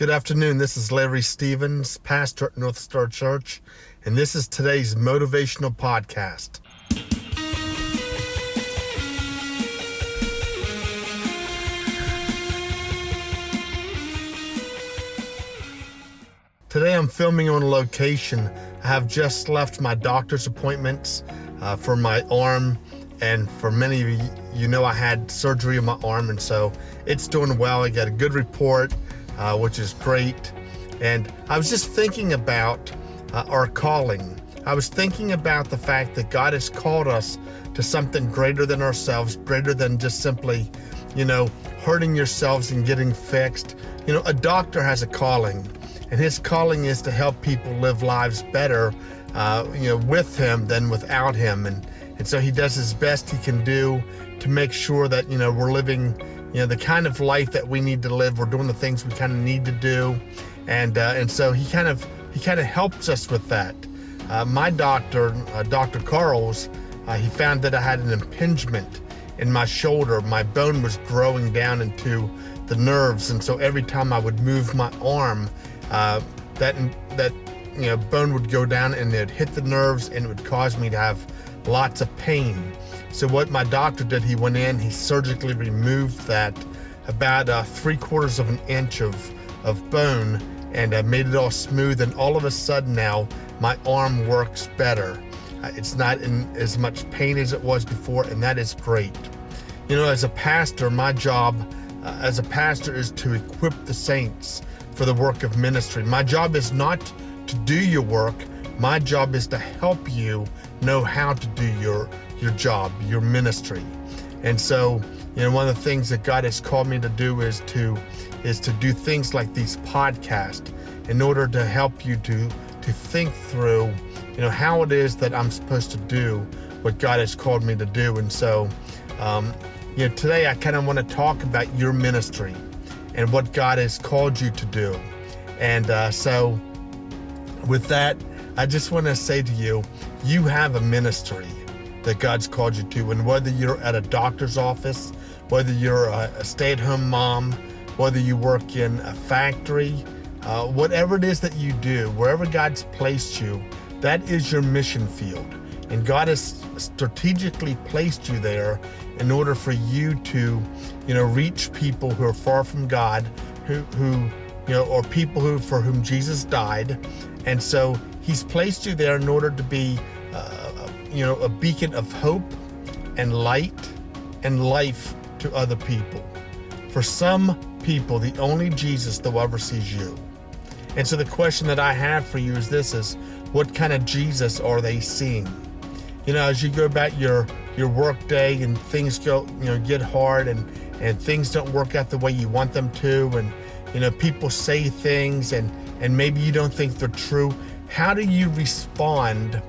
Good afternoon. This is Larry Stevens, pastor at North Star Church, and this is today's motivational podcast. Today I'm filming on location. I have just left my doctor's appointments for my arm, and for many of you know I had surgery on my arm, and so it's doing well. I got a good report, which is great. And I was just thinking about our calling. I was thinking about the fact that God has called us to something greater than ourselves, greater than just simply, hurting yourselves and getting fixed. A doctor has a calling, and his calling is to help people live lives better, with him than without him. And so he does his best he can do to make sure that, we're living, the kind of life that we need to live. We're doing the things we kind of need to do. And so he kind of helps us with that. My doctor, Dr. Carls, he found that I had an impingement in my shoulder. My bone was growing down into the nerves. And so every time I would move my arm, that bone would go down and it'd hit the nerves, and it would cause me to have lots of pain. So what my doctor did, he went in, he surgically removed that about 3/4 of an inch of bone, and made it all smooth. And all of a sudden now my arm works better. It's not in as much pain as it was before, and that is great. As a pastor, my job as a pastor is to equip the saints for the work of ministry. My job is not to do your work. My job is to help you know how to do your job, your ministry. And so, one of the things that God has called me to do is to do things like these podcasts in order to help you to think through, how it is that I'm supposed to do what God has called me to do. And so, today I kind of want to talk about your ministry and what God has called you to do. And so with that, I just want to say to you, you have a ministry that God's called you to. And whether you're at a doctor's office, whether you're a stay-at-home mom, whether you work in a factory, whatever it is that you do, wherever God's placed you, that is your mission field. And God has strategically placed you there in order for you to, reach people who are far from God, who or people for whom Jesus died. And so He's placed you there in order to be, a beacon of hope and light and life to other people. For some people, the only Jesus that ever sees you. And so the question that I have for you is this: what kind of Jesus are they seeing? As you go about your work day and things get hard and things don't work out the way you want them to, and people say things and maybe you don't think they're true. How do you respond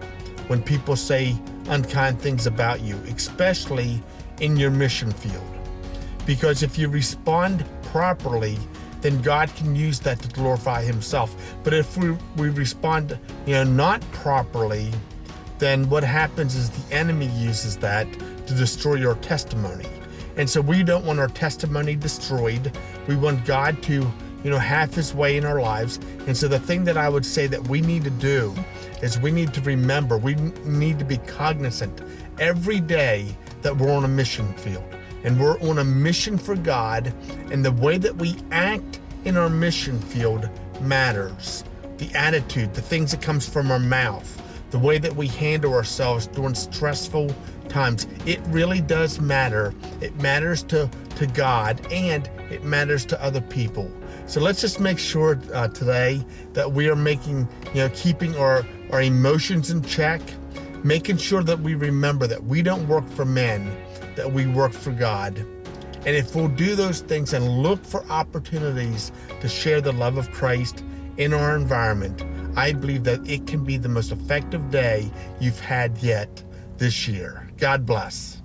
when people say unkind things about you, especially in your mission field? Because if you respond properly, then God can use that to glorify Himself. But if we respond, not properly, then what happens is the enemy uses that to destroy your testimony. And so we don't want our testimony destroyed. We want God to, have His way in our lives. And so the thing that I would say that we need to do is we need to remember, we need to be cognizant every day that we're on a mission field. And we're on a mission for God, and the way that we act in our mission field matters. The attitude, the things that comes from our mouth, the way that we handle ourselves during stressful times, it really does matter. It matters to God, and it matters to other people. So let's just make sure today that we are keeping our emotions in check, making sure that we remember that we don't work for men, that we work for God. And if we'll do those things and look for opportunities to share the love of Christ in our environment, I believe that it can be the most effective day you've had yet this year. God bless.